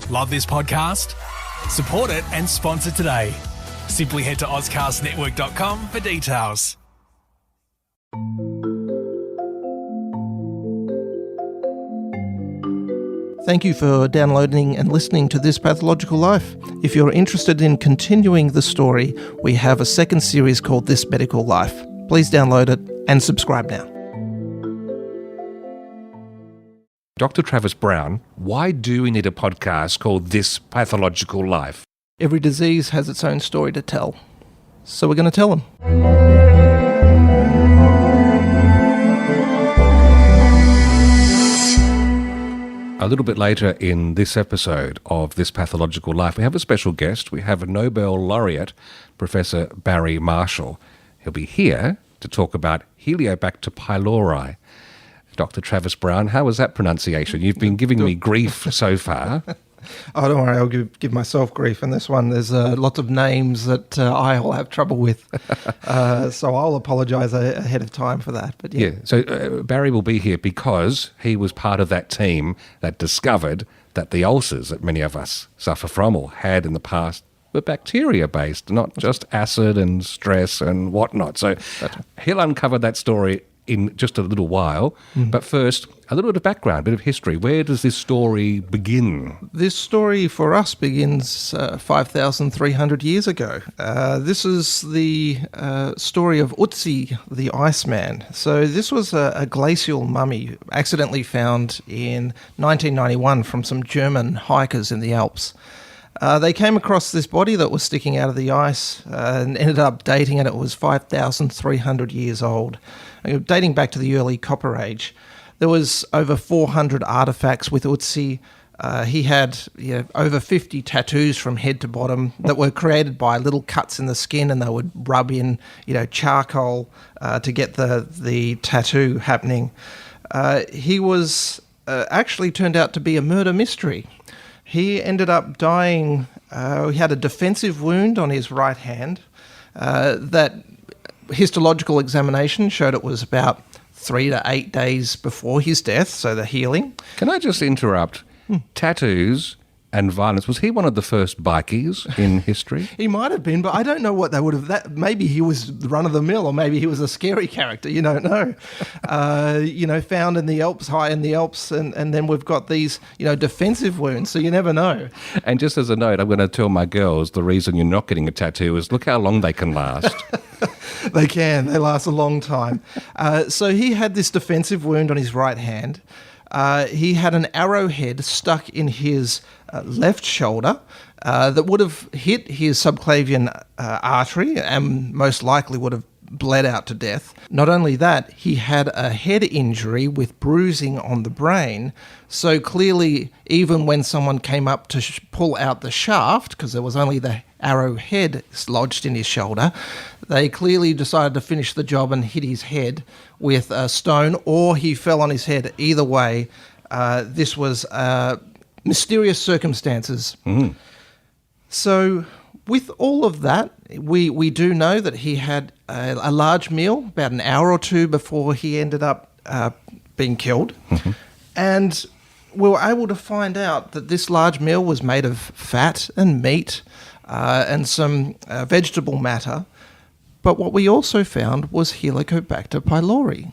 Love this podcast? Support it and sponsor today. Simply head to ozcastnetwork.com for details. Thank you for downloading and listening to This Pathological Life. If you're interested in continuing the story, we have a second series called This Medical Life. Please download it and subscribe now. Dr. Travis Brown, why do we need a podcast called This Pathological Life? Every disease has its own story to tell, so we're going to tell them. A little bit later in this episode of This Pathological Life, we have a special guest. We have a Nobel laureate, Professor Barry Marshall. He'll be here to talk about Helicobacter pylori. Dr. Travis Brown, how was that pronunciation? You've been giving me grief so far. Oh, don't worry, I'll give myself grief in this one. There's lots of names that I'll have trouble with, so I'll apologise ahead of time for that. But yeah. So Barry will be here because he was part of that team that discovered that the ulcers that many of us suffer from or had in the past were bacteria-based, not just acid and stress and whatnot. So he'll uncover that story in just a little while. But first, a little bit of background, a bit of history. Where does this story begin? This story for us begins 5,300 years ago. This is the story of Ulcer, the Iceman. So this was a glacial mummy accidentally found in 1991 from some German hikers in the Alps. They came across this body that was sticking out of the ice and ended up dating it. It was 5,300 years old, dating back to the early Copper Age. There was over 400 artifacts with Ulcer. He had over 50 tattoos from head to bottom that were created by little cuts in the skin, and they would rub in charcoal to get the tattoo happening. He was actually turned out to be a murder mystery. He ended up dying. He had a defensive wound on his right hand. That histological examination showed it was about 3 to 8 days before his death, so the healing. Can I just interrupt? Tattoos and violence. Was he one of the first bikies in history? He might have been, but I don't know what they would have... maybe he was run-of-the-mill, or maybe he was a scary character. You don't know. Found in the Alps, high in the Alps, and then we've got these, defensive wounds, so you never know. And just as a note, I'm going to tell my girls the reason you're not getting a tattoo is look how long they can last. They can. They last a long time. So he had this defensive wound on his right hand. He had an arrowhead stuck in his left shoulder that would have hit his subclavian artery and most likely would have bled out to death. Not only that, he had a head injury with bruising on the brain. So clearly, even when someone came up to pull out the shaft, because there was only the arrowhead lodged in his shoulder, they clearly decided to finish the job and hit his head with a stone, or he fell on his head. Either way, this was mysterious circumstances. So with all of that, we do know that he had a large meal about an hour or two before he ended up being killed. And we were able to find out that this large meal was made of fat and meat and some vegetable matter. But what we also found was Helicobacter pylori.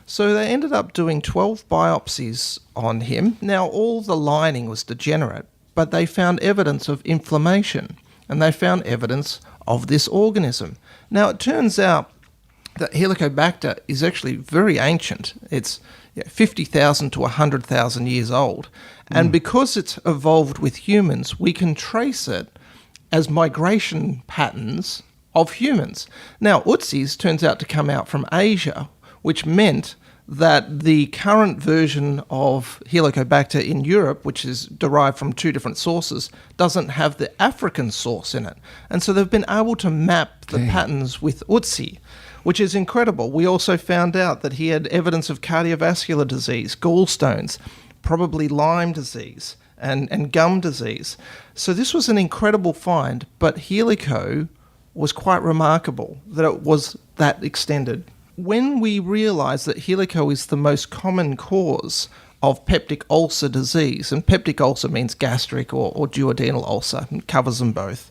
So they ended up doing 12 biopsies on him. Now, all the lining was degenerate, but they found evidence of inflammation, and they found evidence of this organism. Now, it turns out that Helicobacter is actually very ancient. It's 50,000 to 100,000 years old. And because it's evolved with humans, we can trace it as migration patterns of humans. Now, Ulcer's turns out to come out from Asia, which meant that the current version of Helicobacter in Europe, which is derived from two different sources, doesn't have the African source in it. And so they've been able to map the patterns with Ulcer, which is incredible. We also found out that he had evidence of cardiovascular disease, gallstones, probably Lyme disease, and gum disease. So this was an incredible find, but Helico was quite remarkable that it was that extended. When we realise that Helico is the most common cause of peptic ulcer disease, and peptic ulcer means gastric or duodenal ulcer, and covers them both.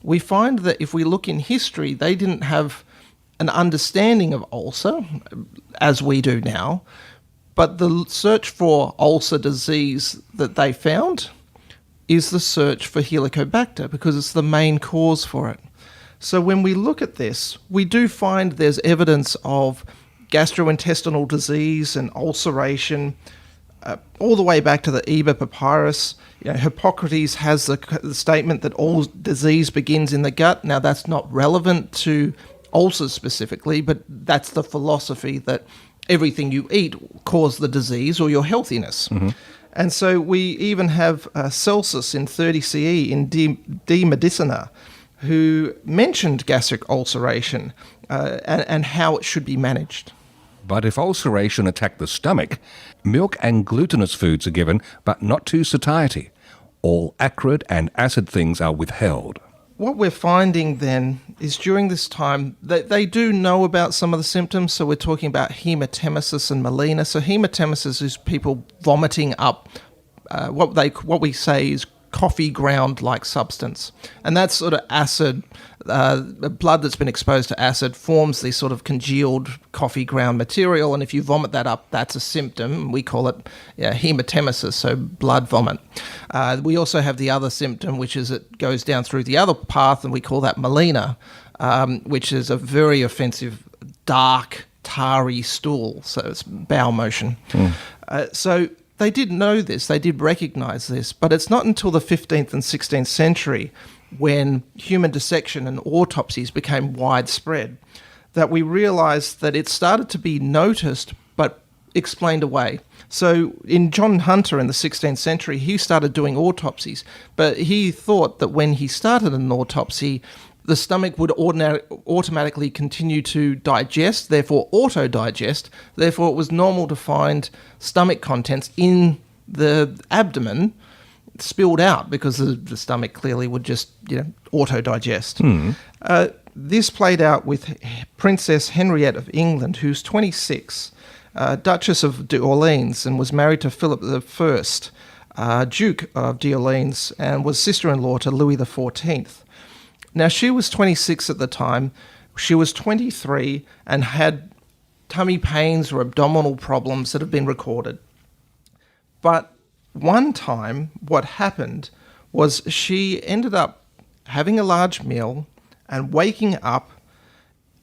We find that if we look in history, they didn't have an understanding of ulcer as we do now, but the search for ulcer disease that they found is the search for Helicobacter, because it's the main cause for it. So when we look at this, we do find there's evidence of gastrointestinal disease and ulceration all the way back to the Eber Papyrus. Hippocrates has the statement that all disease begins in the gut. Now, that's not relevant to ulcers specifically, but that's the philosophy that everything you eat causes the disease or your healthiness. Mm-hmm. And so we even have Celsus in 30 CE in De Medicina, who mentioned gastric ulceration and how it should be managed. But if ulceration attacked the stomach, milk and glutinous foods are given, but not to satiety. All acrid and acid things are withheld. What we're finding then is during this time, they do know about some of the symptoms. So we're talking about hematemesis and melena. So hematemesis is people vomiting up what we say is coffee ground-like substance. And that's sort of acid, blood that's been exposed to acid forms this sort of congealed coffee ground material, and if you vomit that up, that's a symptom. We call it hematemesis, so blood vomit. We also have the other symptom, which is it goes down through the other path, and we call that melena, which is a very offensive, dark, tarry stool, so it's bowel motion. So they did know this, they did recognize this, but it's not until the 15th and 16th century, when human dissection and autopsies became widespread, that we realized that it started to be noticed but explained away. So in John Hunter in the 16th century, he started doing autopsies, but he thought that when he started an autopsy, the stomach would automatically continue to digest, therefore auto-digest. Therefore, it was normal to find stomach contents in the abdomen spilled out because the stomach clearly would just auto-digest. This played out with Princess Henriette of England, who's 26, Duchess of d'Orleans, and was married to Philip I, Duke of d'Orleans, and was sister-in-law to Louis XIV. Now, she was 26 at the time. She was 23 and had tummy pains or abdominal problems that have been recorded. But one time, what happened was she ended up having a large meal and waking up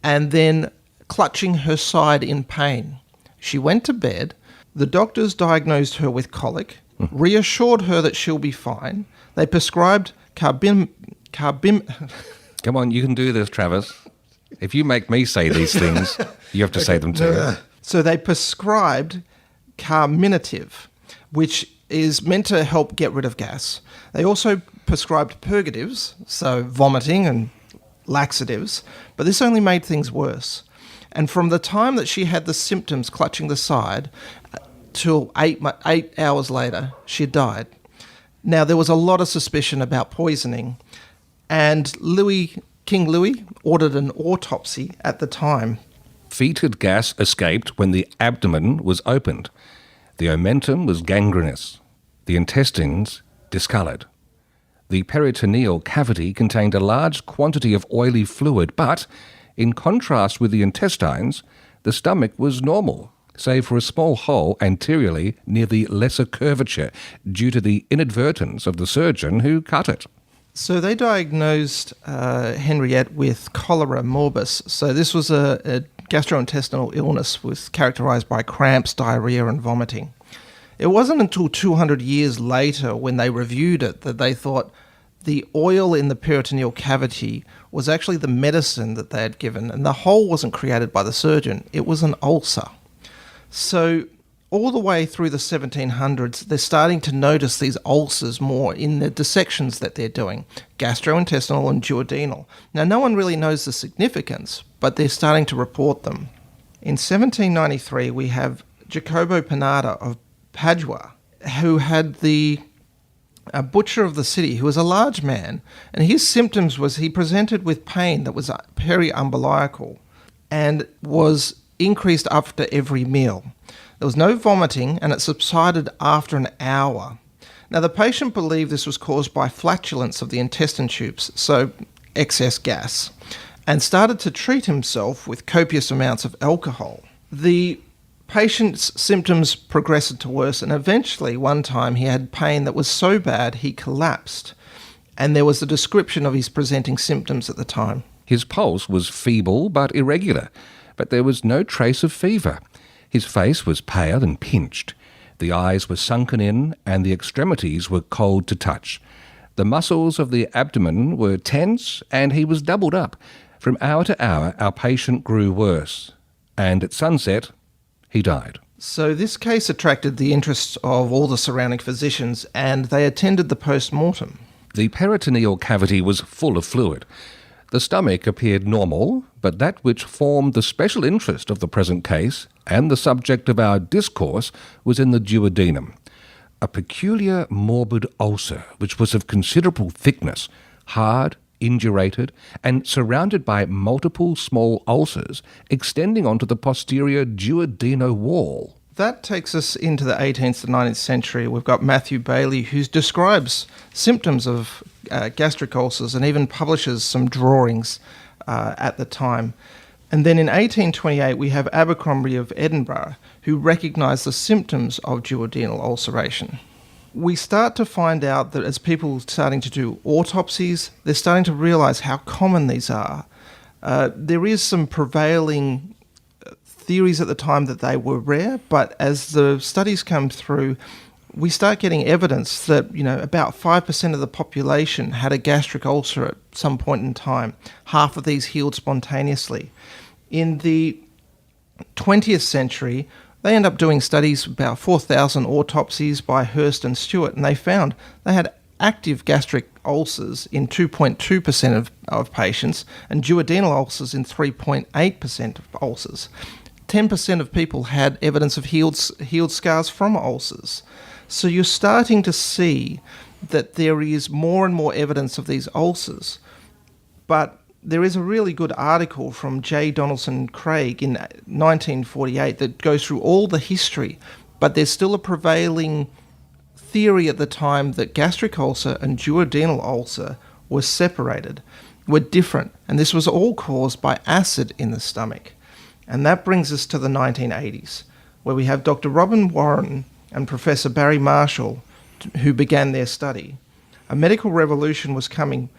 and then clutching her side in pain. She went to bed. The doctors diagnosed her with colic, reassured her that she'll be fine. They prescribed Come on, you can do this, Travis. If you make me say these things, you have to say them too. So they prescribed carminative, which is meant to help get rid of gas. They also prescribed purgatives, so vomiting and laxatives, but this only made things worse. And from the time that she had the symptoms clutching the side till 8 hours later, she died. Now, there was a lot of suspicion about poisoning, and King Louis ordered an autopsy at the time. Fetid gas escaped when the abdomen was opened. The omentum was gangrenous. The intestines discoloured. The peritoneal cavity contained a large quantity of oily fluid, but, in contrast with the intestines, the stomach was normal, save for a small hole anteriorly near the lesser curvature due to the inadvertence of the surgeon who cut it. So they diagnosed Henriette with cholera morbus. So this was a gastrointestinal illness characterized by cramps, diarrhea, and vomiting. It wasn't until 200 years later, when they reviewed it, that they thought the oil in the peritoneal cavity was actually the medicine that they had given, and the hole wasn't created by the surgeon. It was an ulcer. So all the way through the 1700s, they're starting to notice these ulcers more in the dissections that they're doing, gastrointestinal and duodenal. Now, no one really knows the significance, but they're starting to report them. In 1793, we have Jacopo Pinada of Padua, who had a butcher of the city, who was a large man, and his symptoms was he presented with pain that was periumbilical and was increased after every meal. There was no vomiting, and it subsided after an hour. Now, the patient believed this was caused by flatulence of the intestine tubes, so excess gas, and started to treat himself with copious amounts of alcohol. The patient's symptoms progressed to worse, and eventually one time he had pain that was so bad he collapsed, and there was a description of his presenting symptoms at the time. His pulse was feeble but irregular, but there was no trace of fever. His face was pale and pinched. The eyes were sunken in, and the extremities were cold to touch. The muscles of the abdomen were tense, and he was doubled up. From hour to hour, our patient grew worse, and at sunset, he died. So this case attracted the interest of all the surrounding physicians, and they attended the post-mortem. The peritoneal cavity was full of fluid. The stomach appeared normal, but that which formed the special interest of the present case and the subject of our discourse was in the duodenum, a peculiar morbid ulcer which was of considerable thickness, hard, indurated, and surrounded by multiple small ulcers extending onto the posterior duodenal wall. That takes us into the 18th to 19th century. We've got Matthew Bailey, who describes symptoms of gastric ulcers and even publishes some drawings at the time. And then in 1828, we have Abercrombie of Edinburgh, who recognised the symptoms of duodenal ulceration. We start to find out that as people are starting to do autopsies, they're starting to realise how common these are. There is some prevailing theories at the time that they were rare, but as the studies come through, we start getting evidence that, about 5% of the population had a gastric ulcer at some point in time. Half of these healed spontaneously. In the 20th century, they end up doing studies, about 4,000 autopsies by Hurst and Stewart, and they found they had active gastric ulcers in 2.2% of patients and duodenal ulcers in 3.8% of ulcers. 10% of people had evidence of healed scars from ulcers. So you're starting to see that there is more and more evidence of these ulcers. But there is a really good article from J. Donaldson Craig in 1948 that goes through all the history, but there's still a prevailing theory at the time that gastric ulcer and duodenal ulcer were separated, were different, and this was all caused by acid in the stomach. And that brings us to the 1980s, where we have Dr. Robin Warren and Professor Barry Marshall, who began their study. A medical revolution was coming,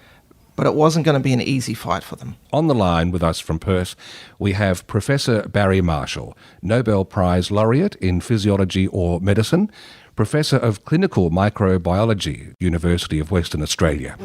but it wasn't going to be an easy fight for them. On the line with us from Perth, we have Professor Barry Marshall, Nobel Prize laureate in physiology or medicine, Professor of Clinical Microbiology, University of Western Australia.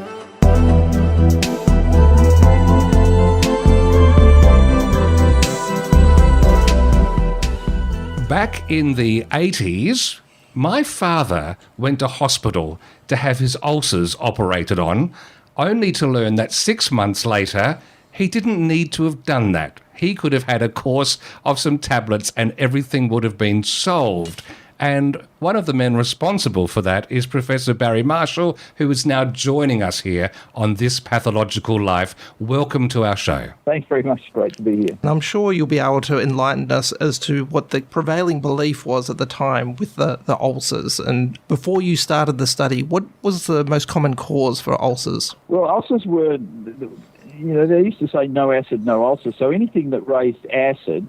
Back in the 80s, my father went to hospital to have his ulcers operated on, only to learn that 6 months later, he didn't need to have done that. He could have had a course of some tablets and everything would have been solved. And one of the men responsible for that is Professor Barry Marshall, who is now joining us here on This Pathological Life. Welcome to our show. Thanks very much. Great to be here. And I'm sure you'll be able to enlighten us as to what the prevailing belief was at the time with the ulcers. And before you started the study, what was the most common cause for ulcers? Well, ulcers were, they used to say no acid, no ulcer. So anything that raised acid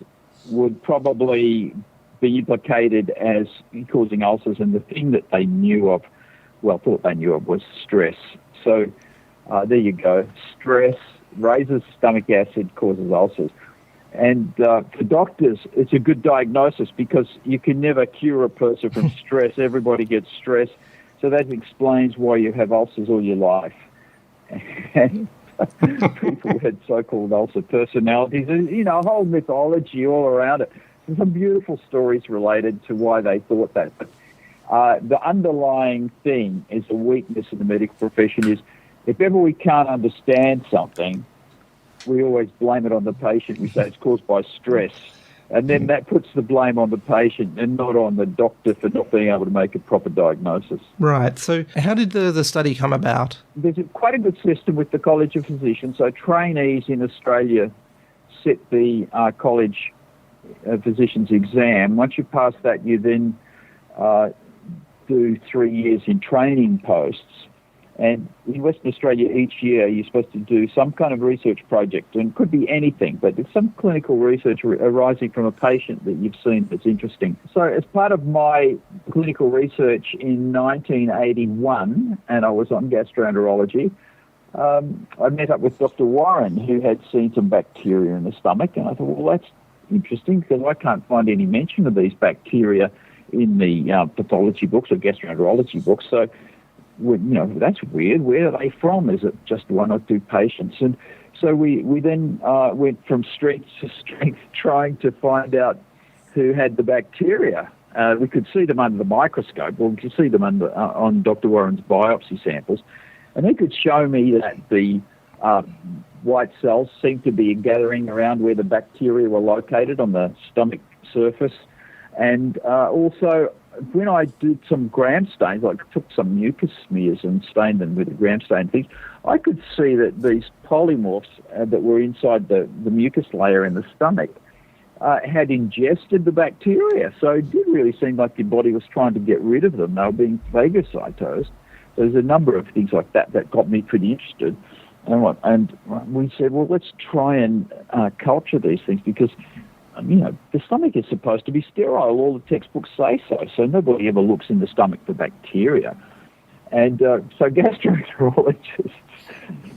would probably be implicated as causing ulcers, and the thing that they thought they knew of was stress. So there you go. Stress raises stomach acid, causes ulcers. And for doctors, it's a good diagnosis because you can never cure a person from stress. Everybody gets stress. So that explains why you have ulcers all your life. And people had so-called ulcer personalities, and, a whole mythology all around it. There's some beautiful stories related to why they thought that. But the underlying thing is a weakness in the medical profession is if ever we can't understand something, we always blame it on the patient. We say it's caused by stress. And then that puts the blame on the patient and not on the doctor for not being able to make a proper diagnosis. Right. So how did the study come about? There's quite a good system with the College of Physicians. So trainees in Australia set the college physician's exam. Once you pass that, you then do 3 years in training posts. And in Western Australia, each year you're supposed to do some kind of research project, and it could be anything, but it's some clinical research arising from a patient that you've seen that's interesting. So as part of my clinical research in 1981, and I was on gastroenterology, I met up with Dr. Warren, who had seen some bacteria in the stomach, and I thought, well, that's interesting because I can't find any mention of these bacteria in the pathology books or gastroenterology books. So, that's weird. Where are they from? Is it just one or two patients? And so we then went from strength to strength trying to find out who had the bacteria. We could see them under the microscope, or we could see them on Dr. Warren's biopsy samples. And he could show me that the white cells seemed to be gathering around where the bacteria were located on the stomach surface. And also, when I did some gram stains, like took some mucus smears and stained them with a gram stain things, I could see that these polymorphs that were inside the mucus layer in the stomach had ingested the bacteria. So it did really seem like your body was trying to get rid of them. They were being phagocytosed. There's a number of things like that got me pretty interested. And we said, well, let's try and culture these things because the stomach is supposed to be sterile. All the textbooks say so nobody ever looks in the stomach for bacteria. And so gastroenterologists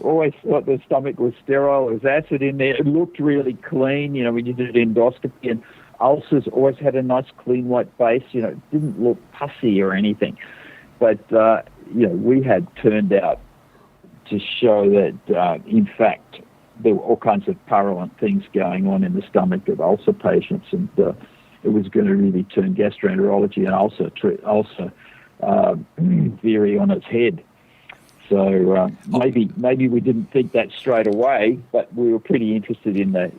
always thought the stomach was sterile. There was acid in there. It looked really clean. We did an endoscopy, and ulcers always had a nice clean white base. It didn't look pussy or anything. But, we had turned out to show that, in fact, there were all kinds of purulent things going on in the stomach of ulcer patients, and it was going to really turn gastroenterology and ulcer theory on its head. So maybe we didn't think that straight away, but we were pretty interested in the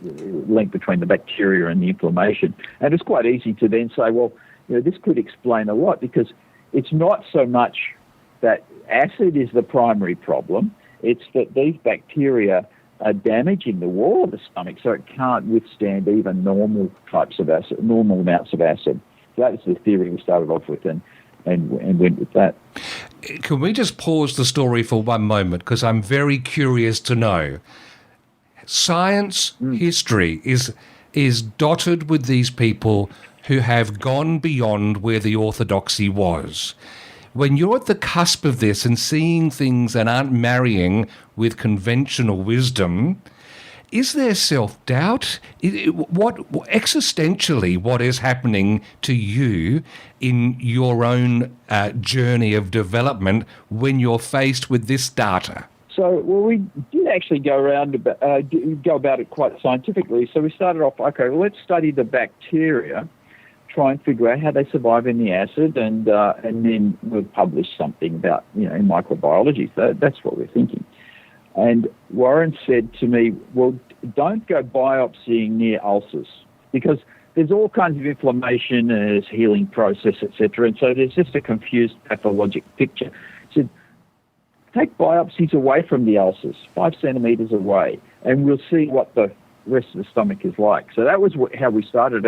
link between the bacteria and the inflammation. And it's quite easy to then say, well, this could explain a lot, because it's not so much that acid is the primary problem, it's that these bacteria are damaging the wall of the stomach so it can't withstand even normal types of acid, normal amounts of acid. So that was the theory we started off with and went with that. Can we just pause the story for one moment, because I'm very curious to know. Science history is dotted with these people who have gone beyond where the orthodoxy was. When you're at the cusp of this and seeing things that aren't marrying with conventional wisdom, is there self-doubt? Existentially, what is happening to you in your own journey of development when you're faced with this data? So, we did actually go about it quite scientifically. So we started off, let's study the bacteria, try and figure out how they survive in the acid, and then we'll publish something about, in microbiology. So that's what we're thinking. And Warren said to me, well, don't go biopsying near ulcers, because there's all kinds of inflammation and there's healing process, etc. And so there's just a confused pathologic picture. He said, take biopsies away from the ulcers, 5 centimetres away, and we'll see what the rest of the stomach is like. So that was how we started.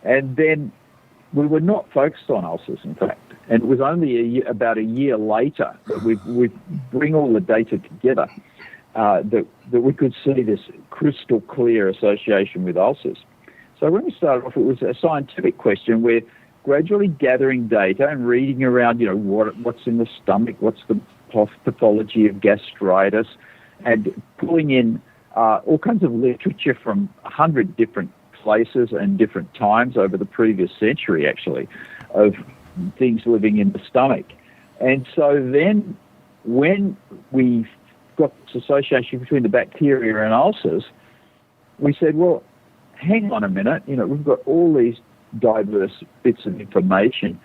And then we were not focused on ulcers, in fact. And it was only about a year later that we bring all the data together that we could see this crystal clear association with ulcers. So when we started off, it was a scientific question. We're gradually gathering data and reading around, what's in the stomach, what's the pathology of gastritis, and pulling in all kinds of literature from 100 different places and different times over the previous century, actually, of things living in the stomach. And so then when we got this association between the bacteria and ulcers, we said, well, hang on a minute, we've got all these diverse bits of information.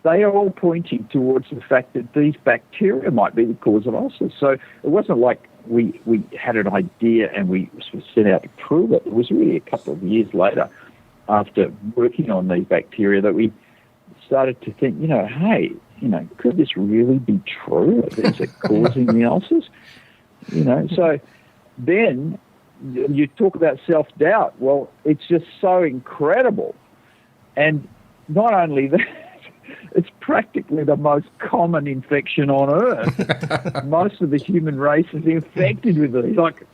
They are all pointing towards the fact that these bacteria might be the cause of ulcers. So it wasn't like we had an idea and we set out to prove it. It was really a couple of years later, after working on these bacteria, that we started to think, hey, could this really be true? Is it causing the ulcers? So then you talk about self-doubt. Well, it's just so incredible. And not only that, it's practically the most common infection on Earth. Most of the human race is infected with it. Like,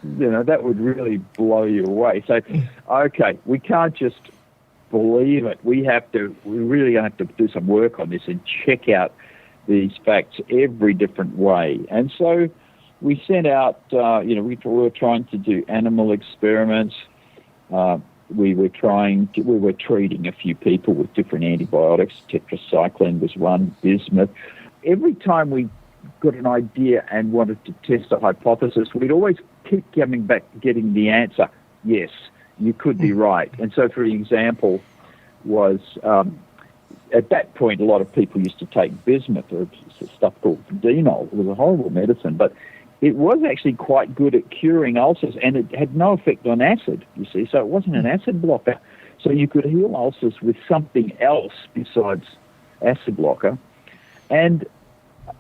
that would really blow you away. So, okay, we can't just believe it. We really have to do some work on this and check out these facts every different way. And so we sent out, we were trying to do animal experiments. We were treating a few people with different antibiotics. Tetracycline was one, bismuth. Every time we got an idea and wanted to test a hypothesis, we'd always keep coming back, getting the answer, yes, you could be right. And so, for example, was at that point, a lot of people used to take bismuth, or stuff called denol. It was a horrible medicine, but it was actually quite good at curing ulcers, and it had no effect on acid, you see, so it wasn't an acid blocker. So you could heal ulcers with something else besides acid blocker. And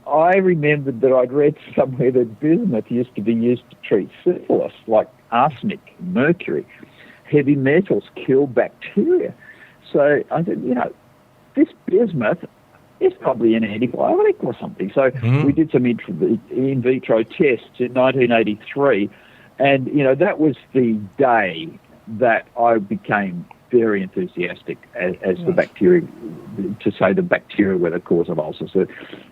I remembered that I'd read somewhere that bismuth used to be used to treat syphilis, like arsenic, mercury. Heavy metals kill bacteria. So I said, this bismuth is probably an antibiotic or something. So we did some in vitro tests in 1983, and, that was the day that I became very enthusiastic as the bacteria, to say the bacteria were the cause of ulcers. So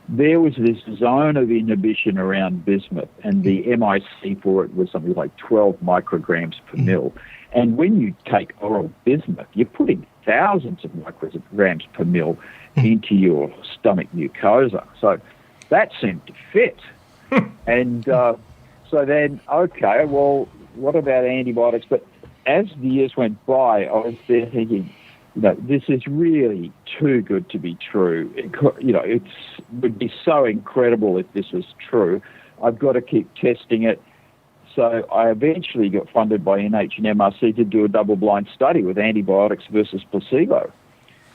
there was this zone of inhibition around bismuth, and the MIC for it was something like 12 micrograms per mil. And when you take oral bismuth, you're putting thousands of micrograms per mil into your stomach mucosa. So that seemed to fit. And so then, okay, well, what about antibiotics? But as the years went by, I was there thinking, this is really too good to be true. It would be so incredible if this was true. I've got to keep testing it. So I eventually got funded by NH and MRC to do a double-blind study with antibiotics versus placebo.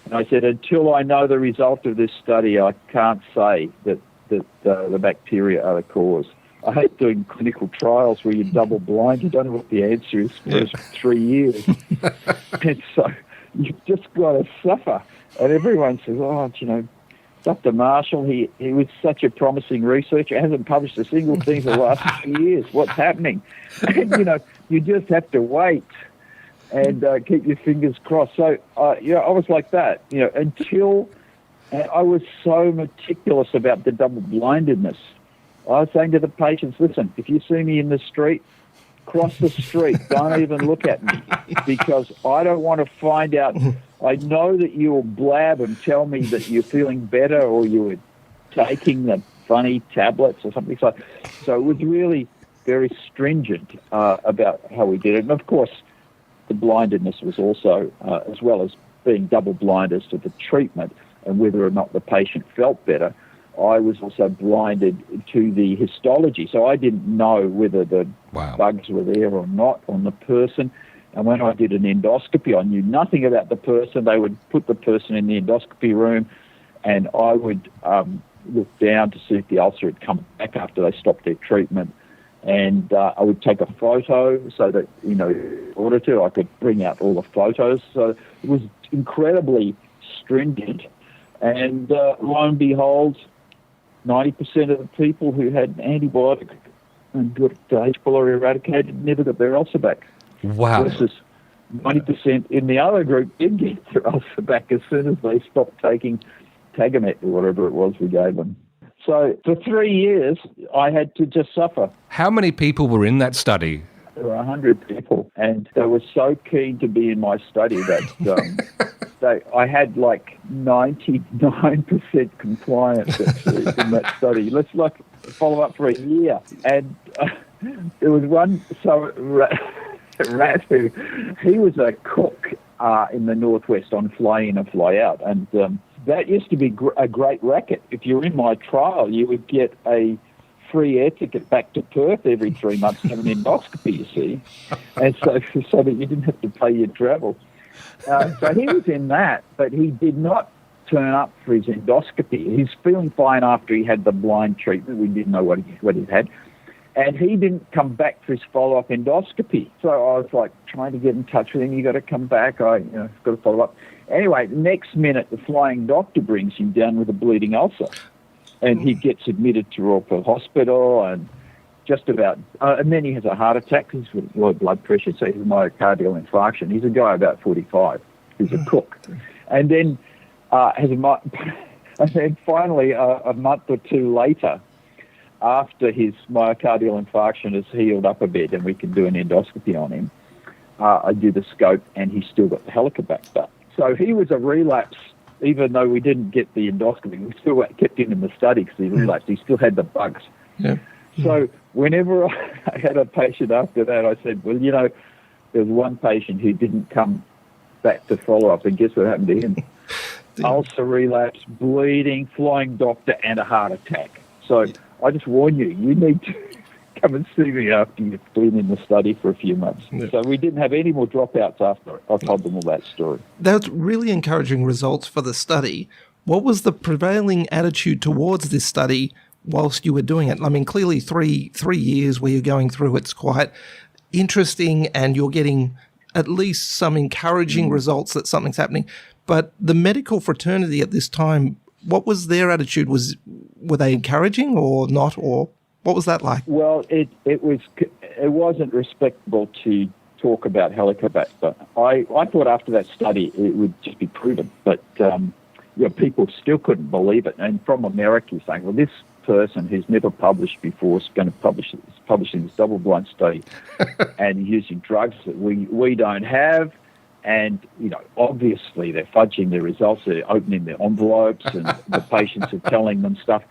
And I said, until I know the result of this study, I can't say that the bacteria are the cause. I hate doing clinical trials where you're double-blind. You don't know what the answer is for 3 years. And so you've just got to suffer. And everyone says, Dr. Marshall, he was such a promising researcher, hasn't published a single thing for the last 2 years. What's happening? And, you just have to wait and keep your fingers crossed. So, I was like that, until I was so meticulous about the double-blindedness. I was saying to the patients, listen, if you see me in the street, cross the street. Don't even look at me, because I don't want to find out. I know that you will blab and tell me that you're feeling better or you were taking the funny tablets or something. So it was really very stringent about how we did it. And, of course, the blindedness was also, as well as being double-blind as to the treatment and whether or not the patient felt better, I was also blinded to the histology. So I didn't know whether the bugs were there or not on the person. And when I did an endoscopy, I knew nothing about the person. They would put the person in the endoscopy room, and I would look down to see if the ulcer had come back after they stopped their treatment. And I would take a photo so that, in order to, I could bring out all the photos. So it was incredibly stringent. And lo and behold, 90% of the people who had antibiotic and got H. pylori eradicated never got their ulcer back. Wow. Versus 90% in the other group did get their ulcer back as soon as they stopped taking Tagamet or whatever it was we gave them. So for 3 years, I had to just suffer. How many people were in that study? There were 100 people, and they were so keen to be in my study that I had like 99% compliance actually in that study. Let's follow up for a year. And there was one rat who, he was a cook in the Northwest on fly in and fly out. And that used to be a great racket. If you were in my trial, you would get a free air ticket back to Perth every 3 months to have an endoscopy, you see, and so that you didn't have to pay your travel. So he was in that, but he did not turn up for his endoscopy. He's feeling fine after he had the blind treatment. We didn't know what he had. And he didn't come back for his follow-up endoscopy. So I was like trying to get in touch with him. You got to come back. Got to follow up. Anyway, the next minute, the flying doctor brings him down with a bleeding ulcer. And he gets admitted to Royal Hospital and just about... and then he has a heart attack. He's with low blood pressure, so he's a myocardial infarction. He's a guy about 45 who's a cook. And then and then finally, a month or two later, after his myocardial infarction has healed up a bit and we can do an endoscopy on him, I do the scope and he's still got the Helicobacter. So he was a relapse, even though we didn't get the endoscopy. We still kept him in the study because he relapsed. He still had the bugs. Yeah. So whenever I had a patient after that, I said, well, there was one patient who didn't come back to follow up, and guess what happened to him? Ulcer relapse, bleeding, flying doctor, and a heart attack. So I just warn you, you need to come and see me after you've been in the study for a few months. Yeah. So we didn't have any more dropouts after I told them all that story. That's really encouraging results for the study. What was the prevailing attitude towards this study whilst you were doing it? I mean, clearly 3 years where you're going through, it's quite interesting and you're getting at least some encouraging results that something's happening. But the medical fraternity at this time, what was their attitude? Were they encouraging or not, or what was that like? Well, it wasn't respectable to talk about Helicobacter. I thought after that study it would just be proven, but people still couldn't believe it. And from America, saying, well, this person who's never published before is going to publishing this double-blind study and using drugs that we don't have. And, obviously they're fudging their results. They're opening their envelopes and the patients are telling them stuff.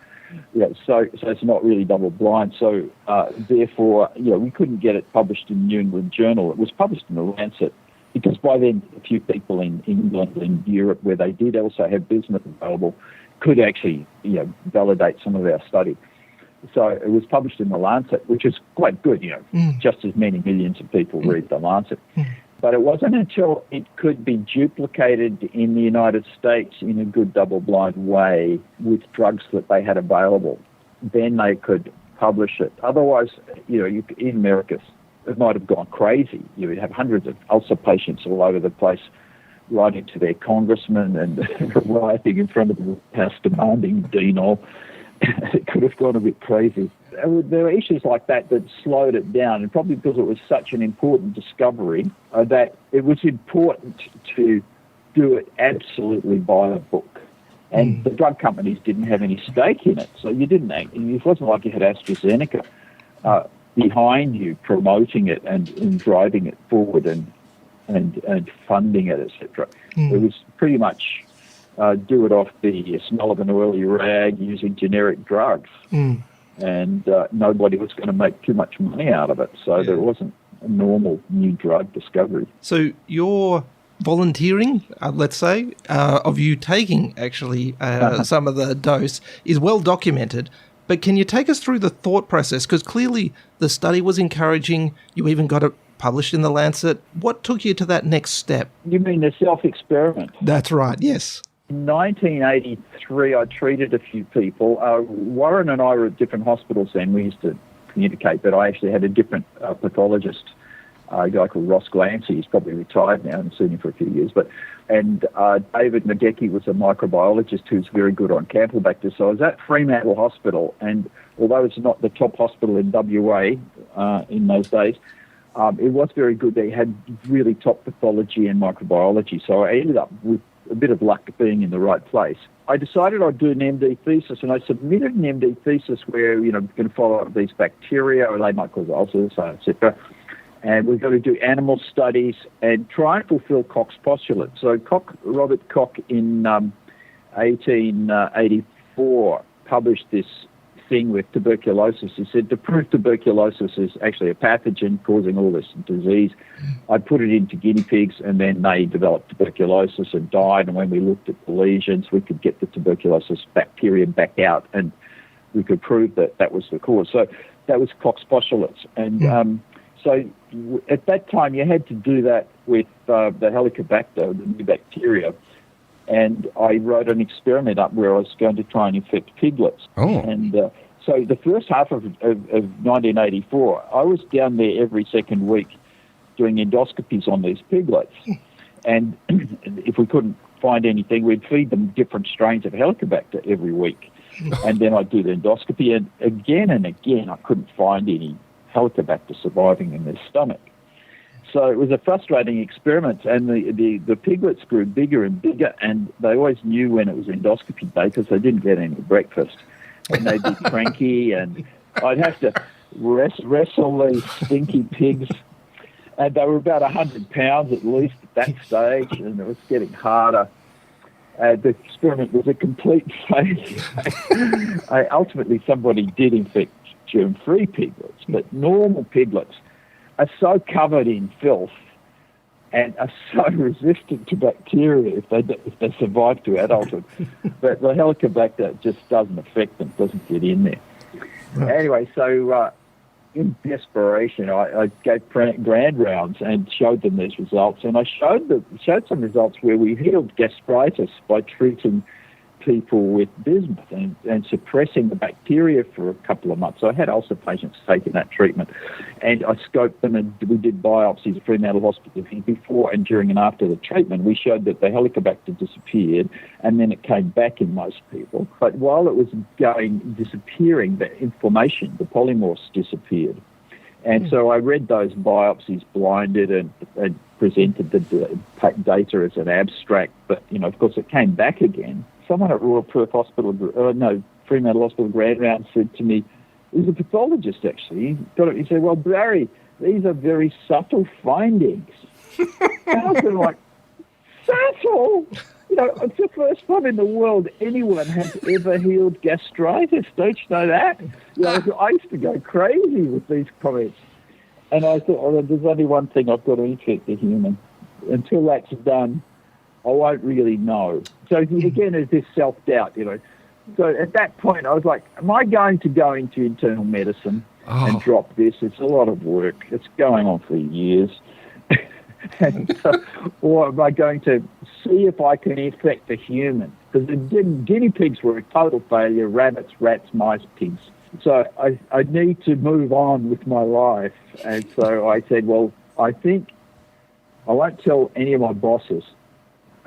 So it's not really double-blind. So, therefore, we couldn't get it published in the New England Journal. It was published in the Lancet because by then a few people in England and Europe, where they did also have business available, could actually, validate some of our study. So it was published in the Lancet, which is quite good, just as many millions of people read the Lancet. But it wasn't until it could be duplicated in the United States in a good double-blind way with drugs that they had available, then they could publish it. Otherwise, in America, it might have gone crazy. You would have hundreds of ulcer patients all over the place writing to their congressman and rioting in front of the House demanding denol. It could have gone a bit crazy. There were issues like that slowed it down, and probably because it was such an important discovery that it was important to do it absolutely by the book. And the drug companies didn't have any stake in it, so you didn't. It wasn't like you had AstraZeneca behind you promoting it and driving it forward and funding it, etc. It was pretty much do it off the smell of an oily rag using generic drugs. And nobody was going to make too much money out of it. So there wasn't a normal new drug discovery. So your volunteering, let's say, of you taking actually some of the dose is well documented. But can you take us through the thought process? Because clearly the study was encouraging. You even got it published in the Lancet. What took you to that next step? You mean the self-experiment? That's right, yes. In 1983, I treated a few people. Warren and I were at different hospitals then. We used to communicate, but I actually had a different pathologist, a guy called Ross Glancy. He's probably retired now. I haven't seen him for a few years. And David Nagecki was a microbiologist who's very good on Campylobacter. So I was at Fremantle Hospital, and although it's not the top hospital in WA in those days, it was very good. They had really top pathology and microbiology. So I ended up with a bit of luck being in the right place. I decided I'd do an MD thesis, and I submitted an MD thesis where, going to follow up these bacteria, or they might cause ulcers, etc. And we've got to do animal studies and try and fulfill Koch's postulate. So Robert Koch in 1884 published this thing with tuberculosis. He said to prove tuberculosis is actually a pathogen causing all this disease, I put it into guinea pigs, and then they developed tuberculosis and died. And when we looked at the lesions, we could get the tuberculosis bacteria back out, and we could prove that was the cause. So that was Koch's postulates. And so at that time, you had to do that with the Helicobacter, the new bacteria. And I wrote an experiment up where I was going to try and infect piglets. Oh. And So the first half of 1984, I was down there every second week doing endoscopies on these piglets. And if we couldn't find anything, we'd feed them different strains of Helicobacter every week. And then I'd do the endoscopy, and again, I couldn't find any Helicobacter surviving in their stomach. So it was a frustrating experiment, and the piglets grew bigger and bigger, and they always knew when it was endoscopy day because they didn't get any breakfast. And they'd be cranky, and I'd have to wrestle these stinky pigs. And they were about 100 pounds at least at that stage, and it was getting harder. The experiment was a complete failure. Ultimately, somebody did infect germ-free piglets, but normal piglets are so covered in filth and are so resistant to bacteria if they survive to adulthood. But the Helicobacter just doesn't affect them, doesn't get in there. Right. Anyway, so in desperation, I gave grand rounds and showed them these results. And I showed some results where we healed gastritis by treating people with bismuth and suppressing the bacteria for a couple of months. So I had ulcer patients taking that treatment, and I scoped them, and we did biopsies at Fremantle Hospital before and during and after the treatment. We showed that the Helicobacter disappeared, and then it came back in most people. But while it was disappearing, the inflammation, the polymorphs disappeared. And so I read those biopsies blinded and presented the data as an abstract. But, of course, it came back again. Someone at Royal Perth Hospital, Fremantle Hospital Grand Round said to me, he was a pathologist actually, he said, well, Barry, these are very subtle findings. And I was like, subtle? It's the first time in the world anyone has ever healed gastritis. Don't you know that? I used to go crazy with these comments. And I thought, there's only one thing I've got to infect the human. Until that's done, I won't really know. So again, there's this self-doubt, So at that point, I was like, am I going to go into internal medicine and drop this? It's a lot of work. It's going on for years. Or am I going to see if I can infect a human? Because the guinea pigs were a total failure, rabbits, rats, mice, pigs. So I need to move on with my life. And so I said, well, I think I won't tell any of my bosses.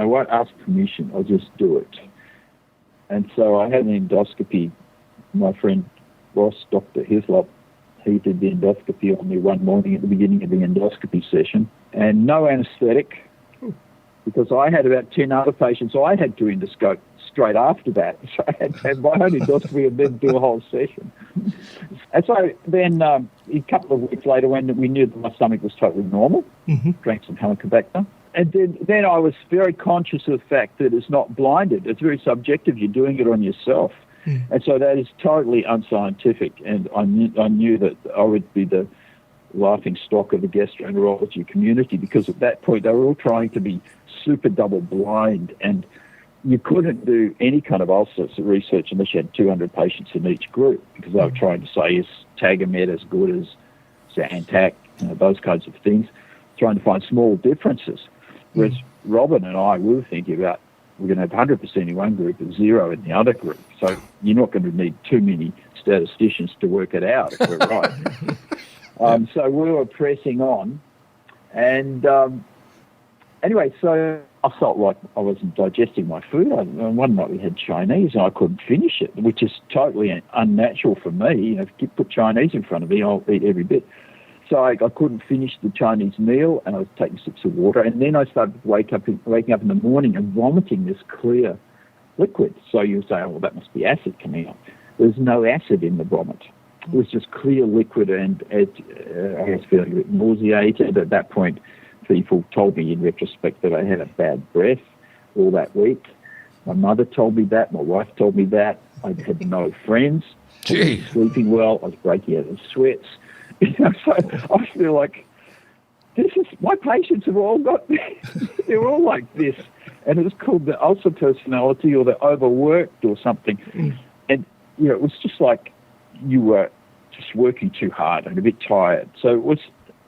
I won't ask permission. I'll just do it. And so I had an endoscopy. My friend Ross, Dr. Hislop, he did the endoscopy on me one morning at the beginning of the endoscopy session. And no anaesthetic, because I had about 10 other patients I had to endoscope straight after that. So I had to have my own endoscopy and then do a whole session. And so then a couple of weeks later, when we knew that my stomach was totally normal, drank some Helicobacter. And then I was very conscious of the fact that it's not blinded. It's very subjective. You're doing it on yourself. And so that is totally unscientific. And I knew that I would be the laughing stock of the gastroenterology community, because at that point they were all trying to be super double blind, and you couldn't do any kind of ulcer research unless you had 200 patients in each group, because they were trying to say, is Tagamet as good as Zantac, those kinds of things, trying to find small differences. Whereas Robin and I, we were thinking about, we're going to have 100% in one group and 0 in the other group. So you're not going to need too many statisticians to work it out, if we're right. So we were pressing on. And anyway, so I felt like I wasn't digesting my food. One night we had Chinese and I couldn't finish it, which is totally unnatural for me. If you put Chinese in front of me, I'll eat every bit. So I couldn't finish the Chinese meal, and I was taking sips of water. And then I started waking up in the morning and vomiting this clear liquid. So you say, oh, well, that must be acid coming up. There's no acid in the vomit. It was just clear liquid, and I was feeling a bit nauseated. At that point, people told me in retrospect that I had a bad breath all that week. My mother told me that. My wife told me that. I had no friends. I wasn't sleeping well. I was breaking out in sweats. So I feel like my patients have all got this. They're all like this. And it was called the ulcer personality, or the overworked or something. And, it was just like you were just working too hard and a bit tired. So it was,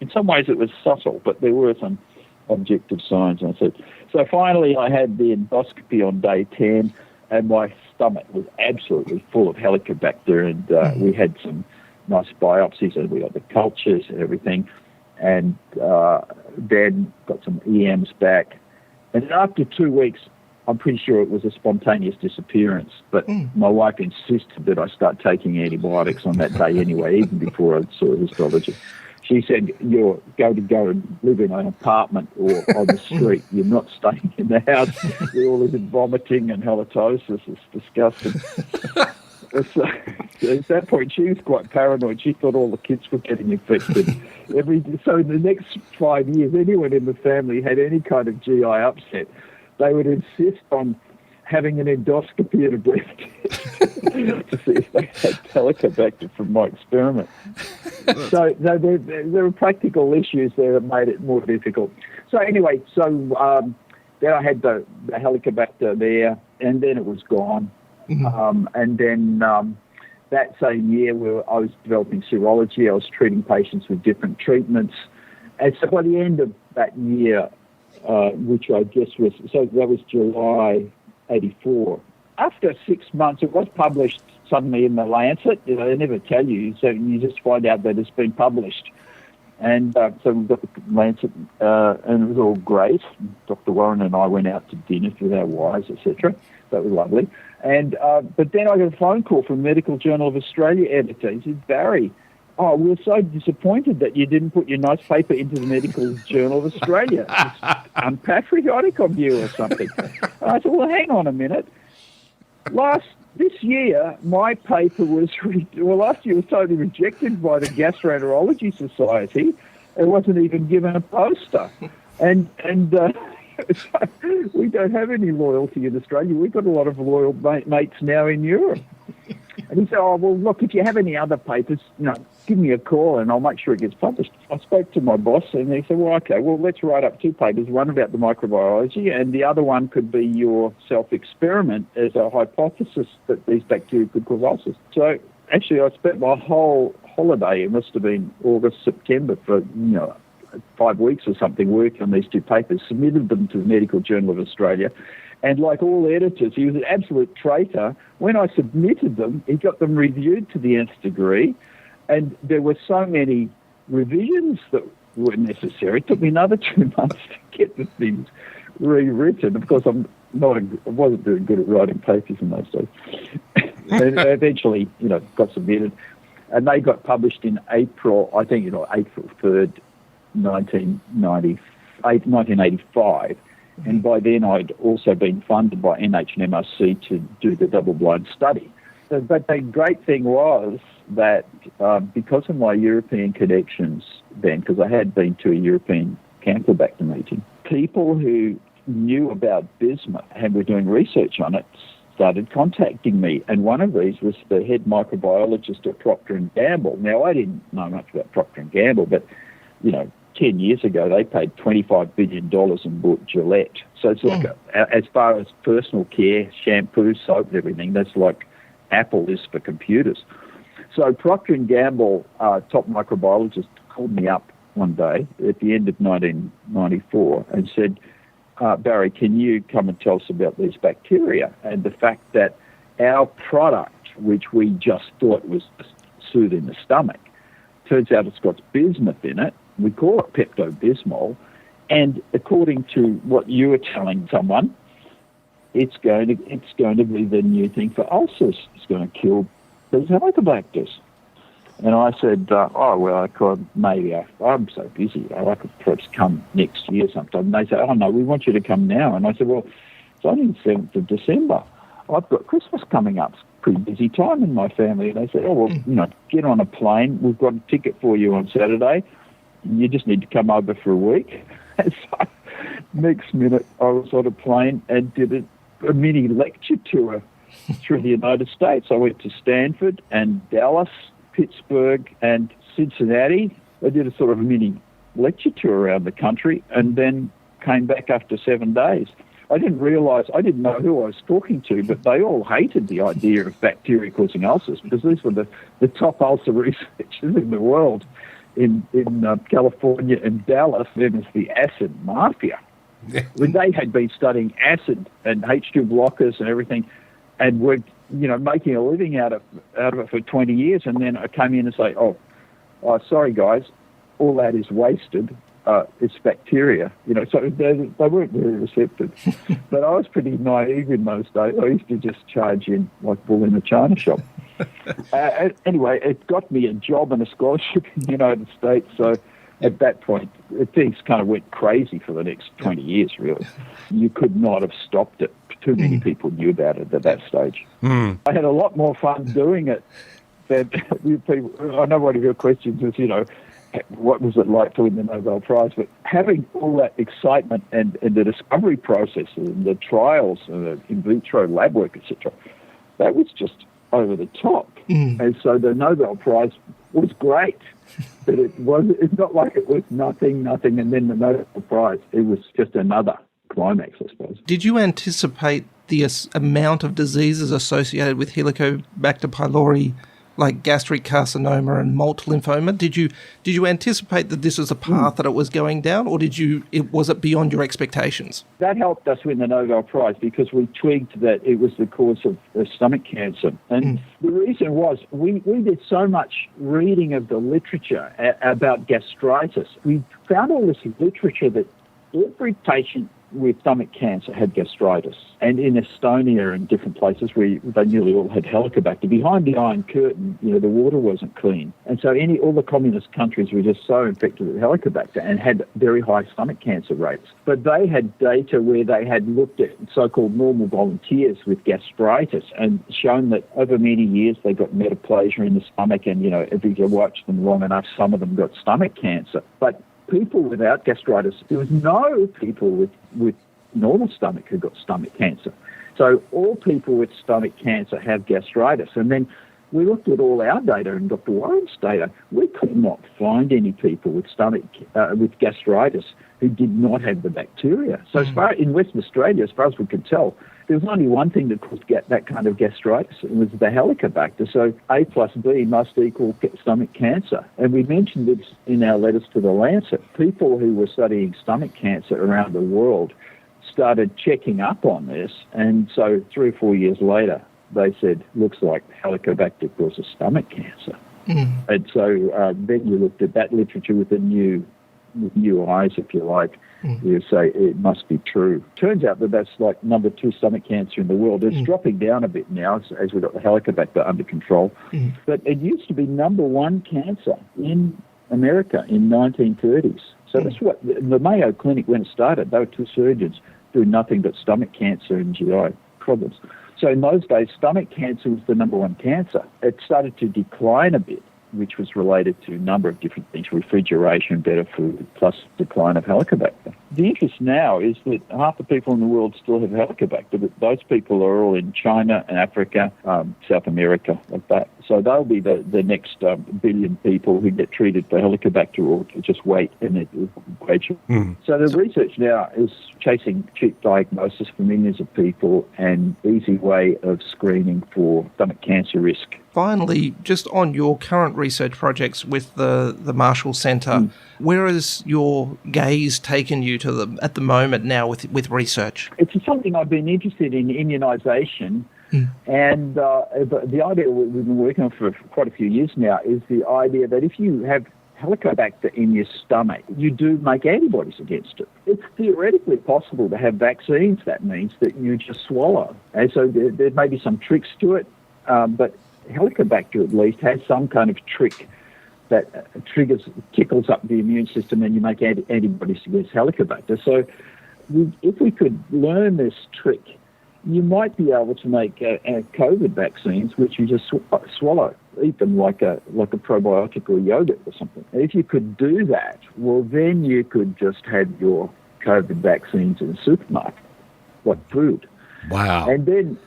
in some ways it was subtle, but there were some objective signs. And so finally I had the endoscopy on day 10, and my stomach was absolutely full of Helicobacter, and we had some nice biopsies, and we got the cultures and everything, and then got some EMs back. And after 2 weeks, I'm pretty sure it was a spontaneous disappearance, but my wife insisted that I start taking antibiotics on that day anyway, even before I saw a histologist. She said, you're going to go and live in an apartment or on the street. You're not staying in the house. We all live in vomiting and halitosis. It's disgusting. So at that point, she was quite paranoid. She thought all the kids were getting infected. So in the next 5 years, anyone in the family had any kind of GI upset, they would insist on having an endoscopy and a breath test to see if they had Helicobacter from my experiment. So there were practical issues there that made it more difficult. So anyway, then I had the Helicobacter there, and then it was gone. And then that same year, I was developing serology. I was treating patients with different treatments. And so by the end of that year, which I guess was, so that was July 84. After 6 months, it was published suddenly in the Lancet. They never tell you, so you just find out that it's been published. And so we got the Lancet, and it was all great. Dr. Warren and I went out to dinner with our wives, etc. That was lovely. And but then I got a phone call from Medical Journal of Australia editor. He said, Barry, we're so disappointed that you didn't put your nice paper into the Medical Journal of Australia. It's unpatriotic of you or something. And I said, well, hang on a minute. This year, my paper was, last year was totally rejected by the Gastroenterology Society. It wasn't even given a poster. And so we don't have any loyalty in Australia. We've got a lot of loyal mates now in Europe. And he said, well, look, if you have any other papers, give me a call and I'll make sure it gets published. I spoke to my boss and he said, let's write up 2 papers, one about the microbiology and the other one could be your self-experiment as a hypothesis that these bacteria could cause ulcers. So actually I spent my whole holiday, it must have been August, September, for 5 weeks or something, working on these 2 papers, submitted them to the Medical Journal of Australia. And like all editors, he was an absolute traitor. When I submitted them, he got them reviewed to the nth degree, and there were so many revisions that were necessary. It took me another 2 months to get the things rewritten. Of course, I wasn't very good at writing papers in those days. And eventually, got submitted, and they got published in April 3rd, 1985. And by then I'd also been funded by NH and MRC to do the double-blind study. But the great thing was that because of my European connections then, because I had been to a European Campylobacter meeting, people who knew about bismuth and were doing research on it started contacting me. And one of these was the head microbiologist at Procter & Gamble. Now, I didn't know much about Procter & Gamble, but, 10 years ago, they paid $25 billion and bought Gillette. So it's like, as far as personal care, shampoo, soap, and everything, that's like Apple is for computers. So Procter & Gamble, top microbiologist, called me up one day at the end of 1994 and said, Barry, can you come and tell us about these bacteria and the fact that our product, which we just thought was soothing the stomach, turns out it's got bismuth in it. We call it Pepto-Bismol, and according to what you were telling someone, it's going to be the new thing for ulcers. It's going to kill these Helicobacters. And I said, maybe I'm so busy. I could perhaps come next year sometime. And they said, no, we want you to come now. And I said, well, it's only the 7th of December. I've got Christmas coming up. It's a pretty busy time in my family. And they said, get on a plane. We've got a ticket for you on Saturday. You just need to come over for a week. And so next minute, I was on a plane and did a mini lecture tour through the United States. I went to Stanford and Dallas, Pittsburgh and Cincinnati. I did a sort of mini lecture tour around the country and then came back after 7 days. I didn't know who I was talking to, but they all hated the idea of bacteria causing ulcers because these were the top ulcer researchers in the world. In California and Dallas, then was the acid mafia. When they had been studying acid and H2 blockers and everything, and worked, making a living out of it for 20 years, and then I came in and say, oh, sorry guys, all that is wasted. It's bacteria, so they weren't very receptive. But I was pretty naive in those days. I used to just charge in like bull in a china shop. Anyway, it got me a job and a scholarship in the United States. So at that point, things kind of went crazy for the next 20 years, really. You could not have stopped it. Too many people knew about it at that stage. I had a lot more fun doing it than people. I know one of your questions is, what was it like to win the Nobel Prize? But having all that excitement and the discovery process and the trials and the in vitro lab work, etc., that was just over the top. And so the Nobel Prize was great, but it's not like it was nothing, and then the Nobel Prize, it was just another climax, I suppose. Did you anticipate the amount of diseases associated with Helicobacter pylori, like gastric carcinoma and multiple lymphoma? Did you anticipate that this was a path that it was going down, or was it beyond your expectations? That helped us win the Nobel Prize because we twigged that it was the cause of stomach cancer. And the reason was we did so much reading of the literature about gastritis. We found all this literature that every patient with stomach cancer had gastritis. And in Estonia and different places where they nearly all had Helicobacter, behind the Iron Curtain, the water wasn't clean. And so all the communist countries were just so infected with Helicobacter and had very high stomach cancer rates. But they had data where they had looked at so-called normal volunteers with gastritis and shown that over many years they got metaplasia in the stomach, and, if you watch them long enough, some of them got stomach cancer. But people without gastritis, there was no people with normal stomach who got stomach cancer. So all people with stomach cancer have gastritis. And then we looked at all our data and Dr. Warren's data. We could not find any people with with gastritis who did not have the bacteria. So in Western Australia, as far as we could tell, there was only one thing that caused that kind of gastritis. It was the Helicobacter. So A plus B must equal stomach cancer. And we mentioned this in our letters to the Lancet. People who were studying stomach cancer around the world started checking up on this. And so 3 or 4 years later, they said, looks like Helicobacter causes stomach cancer. And so then you looked at that literature with new eyes, if you like. You say it must be true. Turns out that that's like number 2 stomach cancer in the world. It's dropping down a bit now as we've got the Helicobacter under control. But it used to be number 1 cancer in America in 1930s. So that's what the Mayo Clinic, when it started, they were 2 surgeons doing nothing but stomach cancer and GI problems. So in those days, stomach cancer was the number 1 cancer. It started to decline a bit, which was related to a number of different things, refrigeration, better food, plus decline of Helicobacter. The interest now is that half the people in the world still have Helicobacter, but those people are all in China and Africa, South America, like that. So they'll be the next billion people who get treated for Helicobacter or just wait and it will gradually. So the research now is chasing cheap diagnosis for millions of people and easy way of screening for stomach cancer risk. Finally, just on your current research projects with the Marshall Centre, where has your gaze taken you to at the moment now with research? It's something I've been interested in, immunisation, and the idea we've been working on for quite a few years now is the idea that if you have Helicobacter in your stomach, you do make antibodies against it. It's theoretically possible to have vaccines. That means that you just swallow. And so there may be some tricks to it, but Helicobacter at least has some kind of trick that tickles up the immune system and you make antibodies against Helicobacter. So if we could learn this trick, you might be able to make COVID vaccines, which you just swallow, eat them like a probiotic or yogurt or something. And if you could do that, well, then you could just have your COVID vaccines in the supermarket, like food. Wow. And then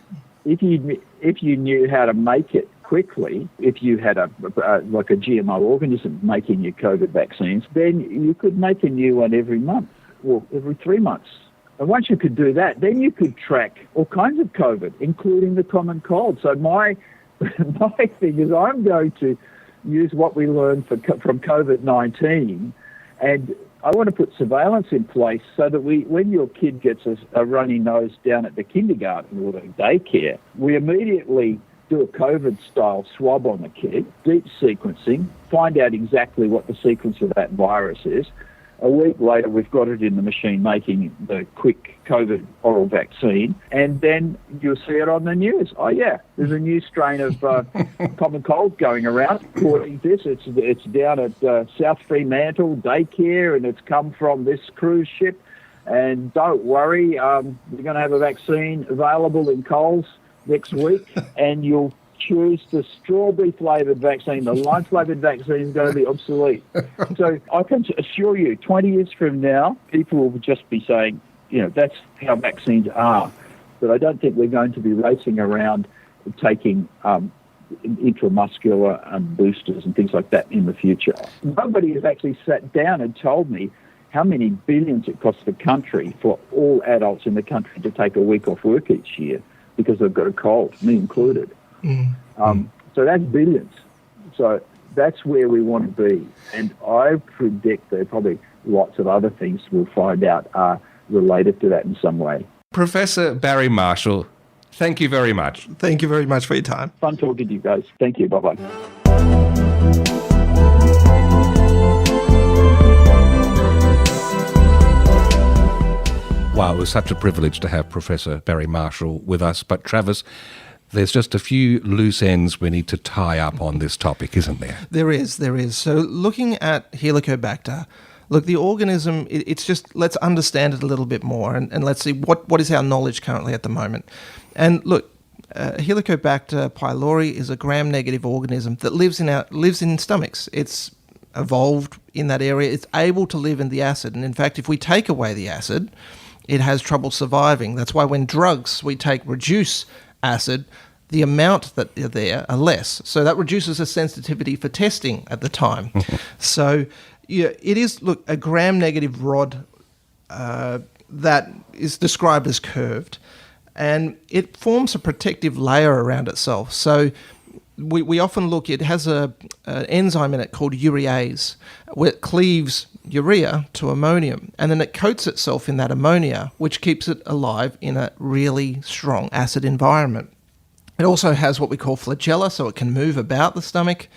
if you knew how to make it quickly, if you had like a GMO organism making your COVID vaccines, then you could make a new one every month or every 3 months. And once you could do that, then you could track all kinds of COVID, including the common cold. So my thing is I'm going to use what we learned from COVID-19 and I want to put surveillance in place so that when your kid gets a runny nose down at the kindergarten or the daycare, we immediately do a COVID-style swab on the kid, deep sequencing, find out exactly what the sequence of that virus is. A week later, we've got it in the machine making the quick COVID oral vaccine, and then you'll see it on the news. Oh, yeah, there's a new strain of common cold going around. According to this, it's down at South Fremantle daycare, and it's come from this cruise ship. And don't worry, we're going to have a vaccine available in Coles next week, and you'll choose the strawberry-flavoured vaccine. The lime-flavoured vaccine is going to be obsolete. So I can assure you, 20 years from now, people will just be saying, that's how vaccines are. But I don't think we're going to be racing around taking intramuscular boosters and things like that in the future. Nobody has actually sat down and told me how many billions it costs the country for all adults in the country to take a week off work each year because they've got a cold, me included. So that's billions. So that's where we want to be. And I predict there are probably lots of other things we'll find out are related to that in some way. Professor Barry Marshall, thank you very much. Thank you very much for your time. Fun talking to you guys. Thank you. Bye-bye. Wow, it was such a privilege to have Professor Barry Marshall with us. But Travis, there's just a few loose ends we need to tie up on this topic, isn't there? There is. So looking at Helicobacter, look, the organism, it's just, let's understand it a little bit more and let's see what is our knowledge currently at the moment. And look, Helicobacter pylori is a gram-negative organism that lives in stomachs. It's evolved in that area. It's able to live in the acid. And in fact, if we take away the acid, it has trouble surviving. That's why when drugs we take reduce acid, the amount that are there are less. So that reduces the sensitivity for testing at the time. So yeah, it is, look, a gram-negative rod that is described as curved, and it forms a protective layer around itself. So we often look, it has an enzyme in it called urease, where it cleaves urea to ammonium, and then it coats itself in that ammonia, which keeps it alive in a really strong acid environment. It also has what we call flagella, so it can move about the stomach,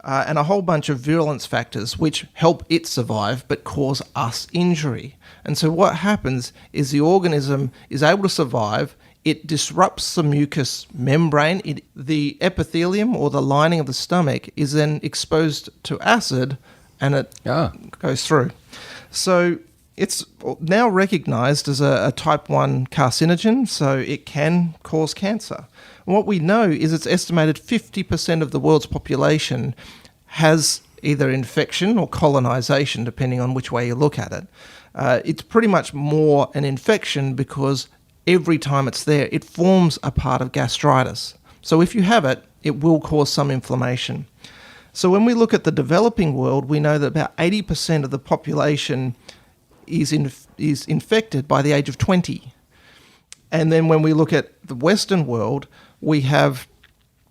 and a whole bunch of virulence factors which help it survive but cause us injury. And so what happens is the organism is able to survive. It disrupts the mucous membrane. The epithelium, or the lining of the stomach, is then exposed to acid, and it goes through. So it's now recognised as a type 1 carcinogen, so it can cause cancer. And what we know is it's estimated 50% of the world's population has either infection or colonisation, depending on which way you look at it. It's pretty much more an infection because every time it's there, it forms a part of gastritis. So if you have it, it will cause some inflammation. So when we look at the developing world, we know that about 80% of the population is infected by the age of 20. And then when we look at the Western world, we have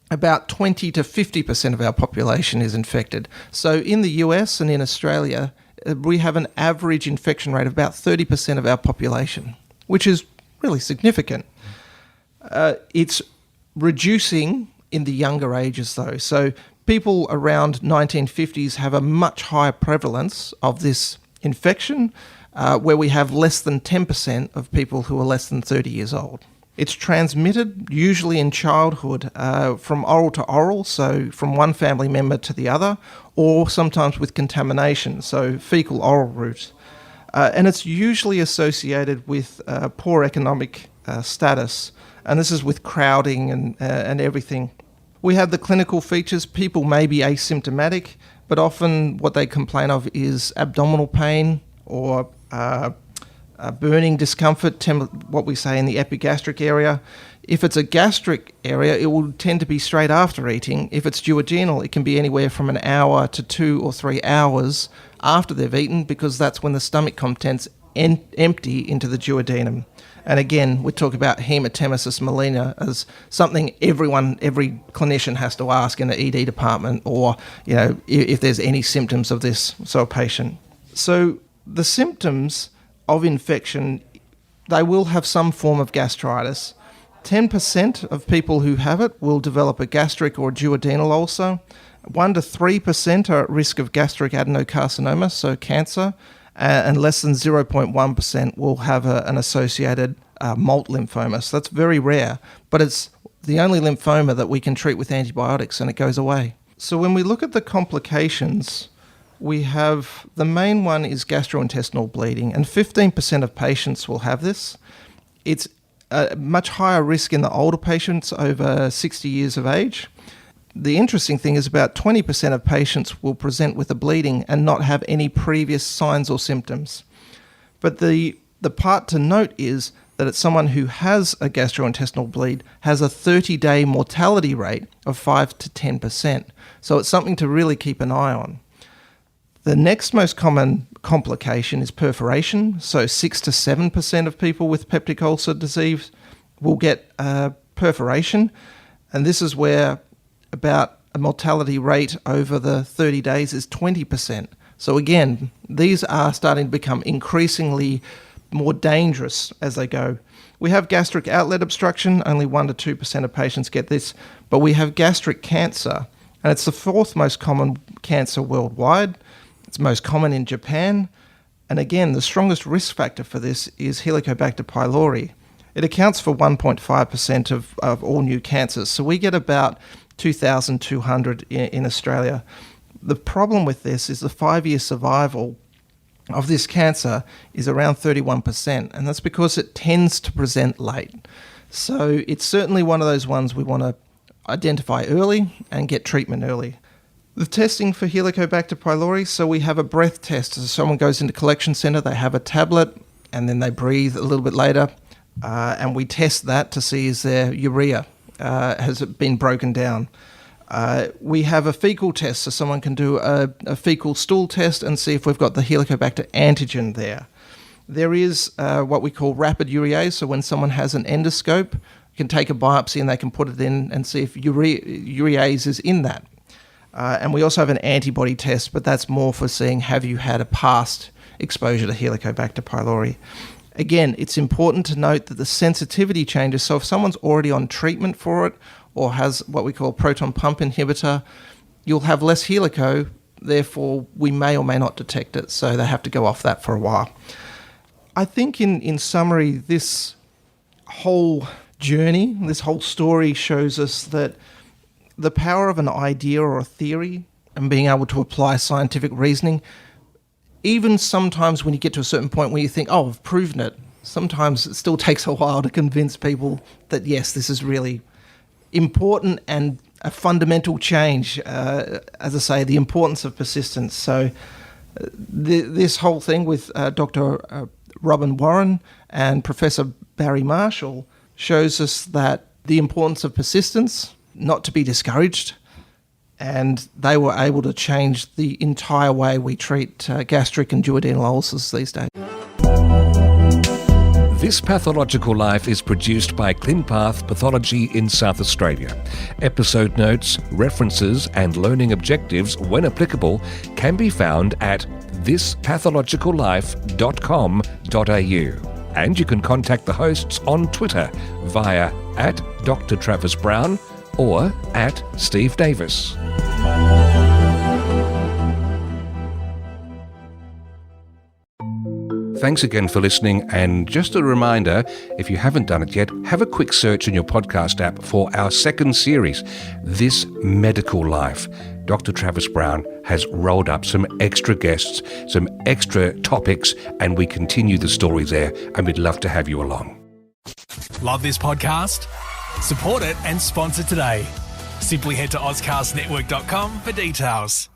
about 20 to 50% of our population is infected. So in the US and in Australia, we have an average infection rate of about 30% of our population, which is really significant. It's reducing in the younger ages, though. So people around 1950s have a much higher prevalence of this infection, where we have less than 10% of people who are less than 30 years old. It's transmitted usually in childhood from oral to oral, so from one family member to the other, or sometimes with contamination, so fecal-oral route. And it's usually associated with poor economic status, and this is with crowding and everything. We have the clinical features. People may be asymptomatic, but often what they complain of is abdominal pain or burning discomfort, what we say in the epigastric area. If it's a gastric area, it will tend to be straight after eating. If it's duodenal, it can be anywhere from an hour to 2 or 3 hours after they've eaten, because that's when the stomach contents empty into the duodenum. And again, we talk about hematemesis melena as something every clinician has to ask in the ED department, or if there's any symptoms of this, so a patient. So The symptoms of infection, they will have some form of gastritis. 10% of people who have it will develop a gastric or duodenal ulcer. 1 to 3% are at risk of gastric adenocarcinoma, so cancer, and less than 0.1% will have an associated malt lymphoma. So that's very rare, but it's the only lymphoma that we can treat with antibiotics and it goes away. So when we look at the complications, we have the main one is gastrointestinal bleeding, and 15% of patients will have this. It's a much higher risk in the older patients over 60 years of age. The interesting thing is about 20% of patients will present with a bleeding and not have any previous signs or symptoms. But the part to note is that it's someone who has a gastrointestinal bleed has a 30-day mortality rate of 5 to 10%. So it's something to really keep an eye on. The next most common complication is perforation. So 6 to 7% of people with peptic ulcer disease will get perforation. And this is where about a mortality rate over the 30 days is 20%. So again, these are starting to become increasingly more dangerous as they go. We have gastric outlet obstruction. Only 1 to 2% of patients get this. But we have gastric cancer, and it's the 4th most common cancer worldwide. It's most common in Japan. And again, the strongest risk factor for this is Helicobacter pylori. It accounts for 1.5% of all new cancers. So we get about 2,200 in Australia. The problem with this is the 5-year survival of this cancer is around 31%. And that's because it tends to present late. So it's certainly one of those ones we want to identify early and get treatment early. The testing for Helicobacter pylori, so we have a breath test. So someone goes into collection centre, they have a tablet, and then they breathe a little bit later, and we test that to see is their urea, has it been broken down. We have a fecal test, so someone can do a fecal stool test and see if we've got the Helicobacter antigen there. There is what we call rapid urease, so when someone has an endoscope, you can take a biopsy and they can put it in and see if urease is in that. And we also have an antibody test, but that's more for seeing have you had a past exposure to Helicobacter pylori. Again, it's important to note that the sensitivity changes. So if someone's already on treatment for it or has what we call proton pump inhibitor, you'll have less helico, therefore we may or may not detect it, so they have to go off that for a while. I think in summary, this whole journey, this whole story shows us that the power of an idea or a theory and being able to apply scientific reasoning, even sometimes when you get to a certain point where you think, oh, I've proven it, sometimes it still takes a while to convince people that, yes, this is really important and a fundamental change. As I say, the importance of persistence. So this whole thing with Dr. Robin Warren and Professor Barry Marshall shows us that the importance of persistence, not to be discouraged, and they were able to change the entire way we treat gastric and duodenal ulcers these days. This Pathological Life is produced by ClinPath Pathology in South Australia. Episode notes, references and learning objectives, when applicable, can be found at thispathological.life.com.au. And you can contact the hosts on Twitter via @DrTravisBrown or @SteveDavis. Thanks again for listening, and just a reminder, if you haven't done it yet, have a quick search in your podcast app for our second series, This Medical Life. Dr. Travis Brown has rolled up some extra guests, some extra topics, and we continue the story there, and we'd love to have you along. Love this podcast? Support it and sponsor today. Simply head to AuscastNetwork.com for details.